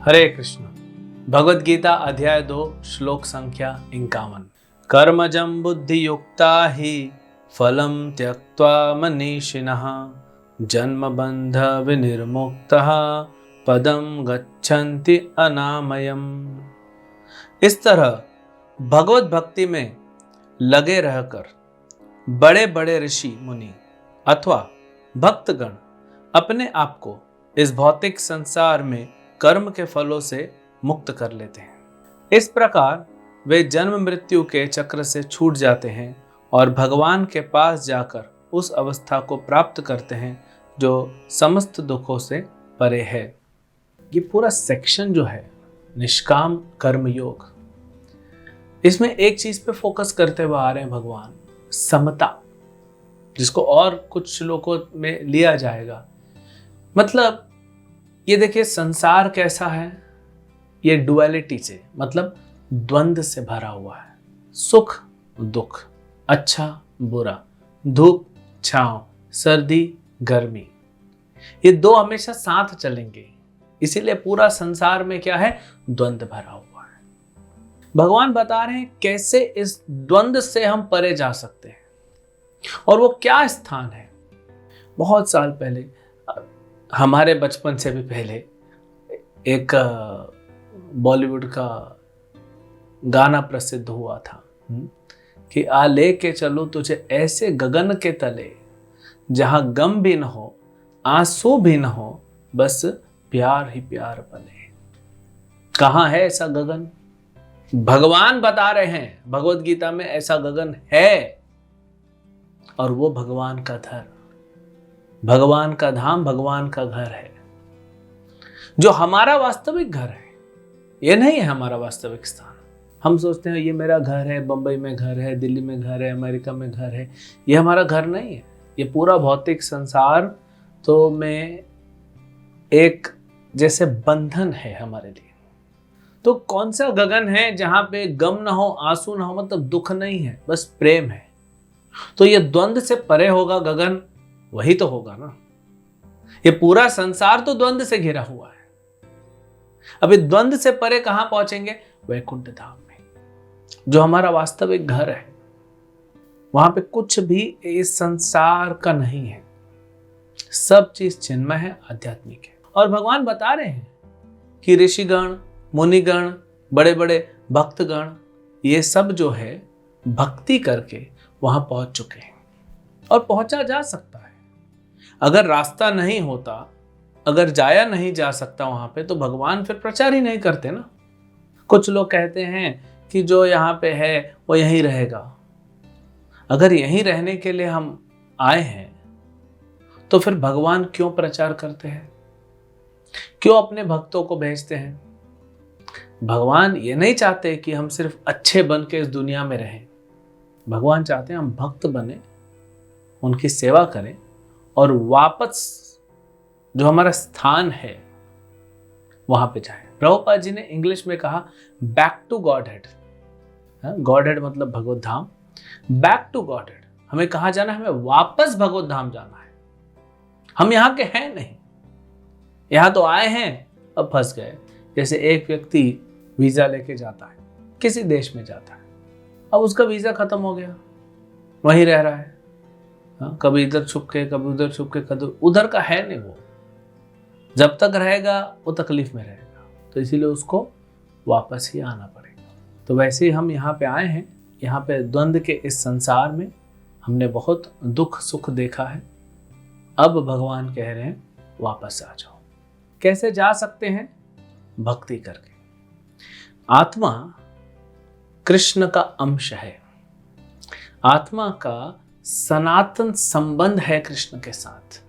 हरे कृष्ण। भगवद गीता अध्याय 2 श्लोक संख्या 51। कर्मजं बुद्धियुक्ता ही फलं त्यक्त्वा मनीषिणः जन्म बंध विनिर्मुक्तः पदम गच्छन्ति अनामयम्। इस तरह भगवत भक्ति में लगे रहकर बड़े बड़े ऋषि मुनि अथवा भक्तगण अपने आप को इस भौतिक संसार में कर्म के फलों से मुक्त कर लेते हैं। इस प्रकार वे जन्म मृत्यु के चक्र से छूट जाते हैं और भगवान के पास जाकर उस अवस्था को प्राप्त करते हैं जो समस्त दुखों से परे है। ये पूरा सेक्शन जो है निष्काम कर्म योग, इसमें एक चीज पे फोकस करते हुए आ रहे हैं भगवान, समता, जिसको और कुछ श्लोकों में लिया जाएगा। मतलब ये देखिए संसार कैसा है, ये डुअलिटी से मतलब द्वंद्व से भरा हुआ है। सुख दुख, अच्छा बुरा, धूप छांव, सर्दी गर्मी, ये दो हमेशा साथ चलेंगे। इसीलिए पूरा संसार में क्या है, द्वंद्व भरा हुआ है। भगवान बता रहे हैं कैसे इस द्वंद्व से हम परे जा सकते हैं और वो क्या स्थान है। बहुत साल पहले, हमारे बचपन से भी पहले, एक बॉलीवुड का गाना प्रसिद्ध हुआ था कि आ लेके चलो तुझे ऐसे गगन के तले जहां गम भी न हो आंसू भी न हो, बस प्यार ही प्यार पले। कहां है ऐसा गगन? भगवान बता रहे हैं भगवत गीता में ऐसा गगन है, और वो भगवान का घर, भगवान का धाम, भगवान का घर है, जो हमारा वास्तविक घर है। ये नहीं है हमारा वास्तविक स्थान। हम सोचते हैं ये मेरा घर है, बंबई में घर है, दिल्ली में घर है, अमेरिका में घर है। ये हमारा घर नहीं है। ये पूरा भौतिक संसार तो में एक जैसे बंधन है हमारे लिए। तो कौन सा गगन है जहां पे गम ना हो, आंसू ना हो, मतलब दुख नहीं है, बस प्रेम है। तो ये द्वंद्व से परे होगा गगन, वही तो होगा ना। ये पूरा संसार तो द्वंद्व से घिरा हुआ है। अभी द्वंद्व से परे कहां पहुंचेंगे? वैकुंठ धाम में, जो हमारा वास्तविक घर है। वहां पे कुछ भी इस संसार का नहीं है, सब चीज चिन्मय है, आध्यात्मिक है। और भगवान बता रहे हैं कि ऋषिगण, मुनिगण, बड़े बड़े भक्तगण, ये सब जो है भक्ति करके वहां पहुंच चुके हैं और पहुंचा जा सकता है। अगर रास्ता नहीं होता, अगर जाया नहीं जा सकता वहां पे, तो भगवान फिर प्रचार ही नहीं करते ना। कुछ लोग कहते हैं कि जो यहाँ पे है वो यहीं रहेगा। अगर यहीं रहने के लिए हम आए हैं तो फिर भगवान क्यों प्रचार करते हैं, क्यों अपने भक्तों को भेजते हैं? भगवान ये नहीं चाहते कि हम सिर्फ अच्छे बन के इस दुनिया में रहें। भगवान चाहते हैं हम भक्त बने, उनकी सेवा करें और वापस जो हमारा स्थान है वहां पे जाए। प्रभुपाद जी ने इंग्लिश में कहा back to godhead. Godhead मतलब Bhagwat Dham, back to godhead. हमें कहां जाना है? हमें वापस भगवत धाम जाना है। हम यहां के हैं नहीं, यहां तो आए हैं, अब फंस गए। जैसे एक व्यक्ति वीजा लेके जाता है, किसी देश में जाता है, अब उसका वीजा खत्म हो गया, वहीं रह रहा है। कभी इधर छुप के, कभी उधर छुप के, कभी उधर का है नहीं वो। जब तक रहेगा वो तकलीफ में रहेगा, तो इसीलिए उसको वापस ही आना पड़ेगा। तो वैसे ही हम यहाँ पे आए हैं। यहाँ पे द्वंद्व के इस संसार में हमने बहुत दुख सुख देखा है। अब भगवान कह रहे हैं वापस आ जाओ। कैसे जा सकते हैं? भक्ति करके। आत्मा कृष्ण का अंश है। आत्मा का सनातन संबंध है कृष्ण के साथ,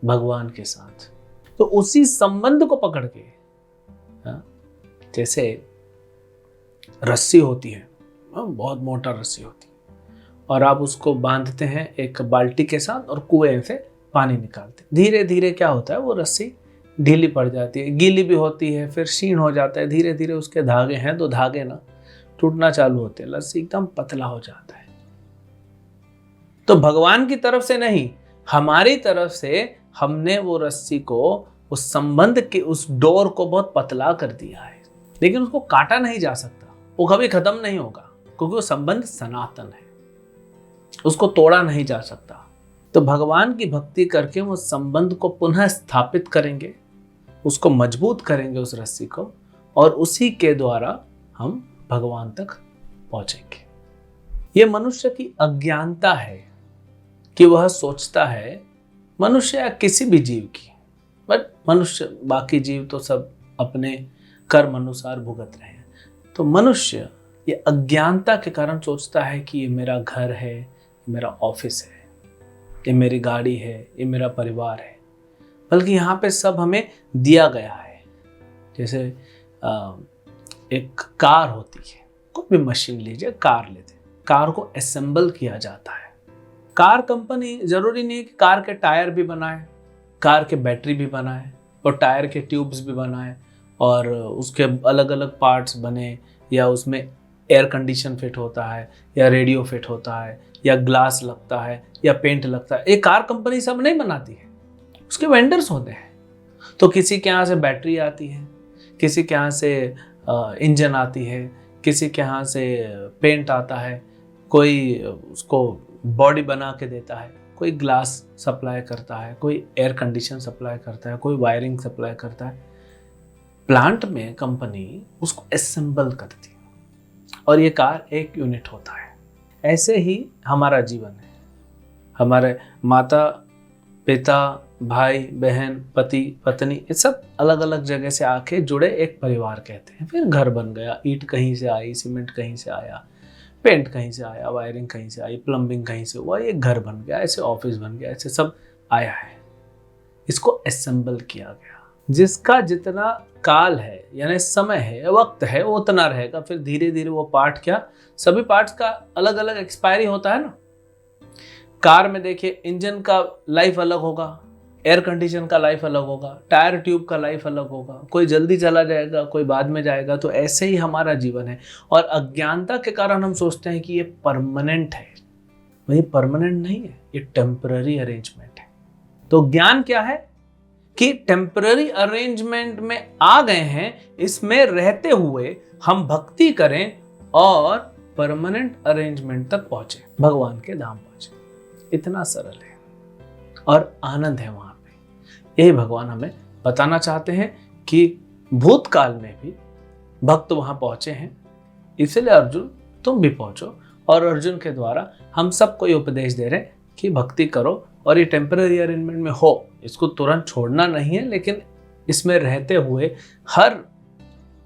भगवान के साथ। तो उसी संबंध को पकड़ के, जैसे रस्सी होती है, बहुत मोटा रस्सी होती है, और आप उसको बांधते हैं एक बाल्टी के साथ और कुएं से पानी निकालते हैं। धीरे धीरे क्या होता है, वो रस्सी ढीली पड़ जाती है, गीली भी होती है, फिर क्षीण हो जाता है। धीरे धीरे उसके धागे हैं तो धागे ना टूटना चालू होते हैं, रस्सी एकदम पतला हो जाता है। तो भगवान की तरफ से नहीं, हमारी तरफ से हमने वो रस्सी को उस संबंध के उस डोर को बहुत पतला कर दिया है, लेकिन उसको काटा नहीं जा सकता, वो कभी खत्म नहीं होगा, क्योंकि वो संबंध सनातन है, उसको तोड़ा नहीं जा सकता। तो भगवान की भक्ति करके वो संबंध को पुनः स्थापित करेंगे, उसको मजबूत करेंगे उस रस्सी को, और उसी के द्वारा हम भगवान तक पहुंचेंगे। ये मनुष्य की अज्ञानता है कि वह सोचता है, मनुष्य या किसी भी जीव की, बट मनुष्य, बाकी जीव तो सब अपने कर्म अनुसार भुगत रहे हैं, तो मनुष्य ये अज्ञानता के कारण सोचता है कि ये मेरा घर है, ये मेरा ऑफिस है, ये मेरी गाड़ी है, ये मेरा परिवार है। बल्कि यहाँ पे सब हमें दिया गया है। जैसे एक कार होती है, कोई भी मशीन लीजिए, कार लेते, कार को असेंबल किया जाता है। कार कंपनी जरूरी नहीं है कि कार के टायर भी बनाए, कार के बैटरी भी बनाए, और टायर के ट्यूब्स भी बनाए, और उसके अलग अलग पार्ट्स बने, या उसमें एयर कंडीशन फिट होता है, या रेडियो फिट होता है, या ग्लास लगता है, या पेंट लगता है। एक कार कंपनी सब नहीं बनाती है, उसके वेंडर्स होते हैं। तो किसी के यहाँ से बैटरी आती है, किसी के यहाँ से इंजन आती है, किसी के यहाँ से पेंट आता है, कोई उसको बॉडी बना के देता है, कोई ग्लास सप्लाई करता है, कोई एयर कंडीशन सप्लाई करता है, कोई वायरिंग सप्लाई करता है। प्लांट में कंपनी उसको असेंबल करती है, और ये कार एक यूनिट होता है। ऐसे ही हमारा जीवन है। हमारे माता पिता, भाई बहन, पति पत्नी, ये सब अलग अलग जगह से आके जुड़े एक परिवार कहते हैं। फिर घर बन गया, ईंट कहीं से आई, सीमेंट कहीं से आया, पेंट कहीं से आया, वायरिंग कहीं से आई, प्लम्बिंग कहीं से हुआ, ये घर बन गया, ऐसे ऑफिस बन गया, ऐसे सब आया है। इसको असेंबल किया गया। जिसका जितना काल है, यानी समय है, वक्त है, वो उतना रहेगा। फिर धीरे धीरे वो पार्ट, क्या सभी पार्ट्स का अलग अलग एक्सपायरी होता है ना। कार में देखिए, इंजन का लाइफ अलग होगा, एयर कंडीशन का लाइफ अलग होगा, टायर ट्यूब का लाइफ अलग होगा, कोई जल्दी चला जाएगा, कोई बाद में जाएगा। तो ऐसे ही हमारा जीवन है, और अज्ञानता के कारण हम सोचते हैं कि ये परमानेंट है। वही परमानेंट नहीं है, ये टेम्पररी अरेंजमेंट है। तो ज्ञान क्या है कि टेम्पररी अरेंजमेंट में आ गए हैं, इसमें रहते हुए हम भक्ति करें और परमानेंट अरेंजमेंट तक पहुंचे, भगवान के धाम पहुंचे। इतना सरल है और आनंद है वहां पे। यही भगवान हमें बताना चाहते हैं कि भूतकाल में भी भक्त वहां पहुंचे हैं, इसलिए अर्जुन तुम भी पहुंचो। और अर्जुन के द्वारा हम सबको ये उपदेश दे रहे हैं कि भक्ति करो, और ये टेम्पररी अरेंजमेंट में हो, इसको तुरंत छोड़ना नहीं है, लेकिन इसमें रहते हुए हर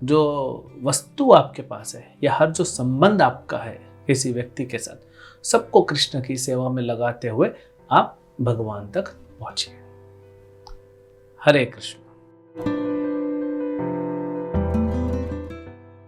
जो वस्तु आपके पास है, या हर जो संबंध आपका है किसी व्यक्ति के साथ, सबको कृष्ण की सेवा में लगाते हुए आप भगवान तक पहुंचिए। हरे कृष्ण।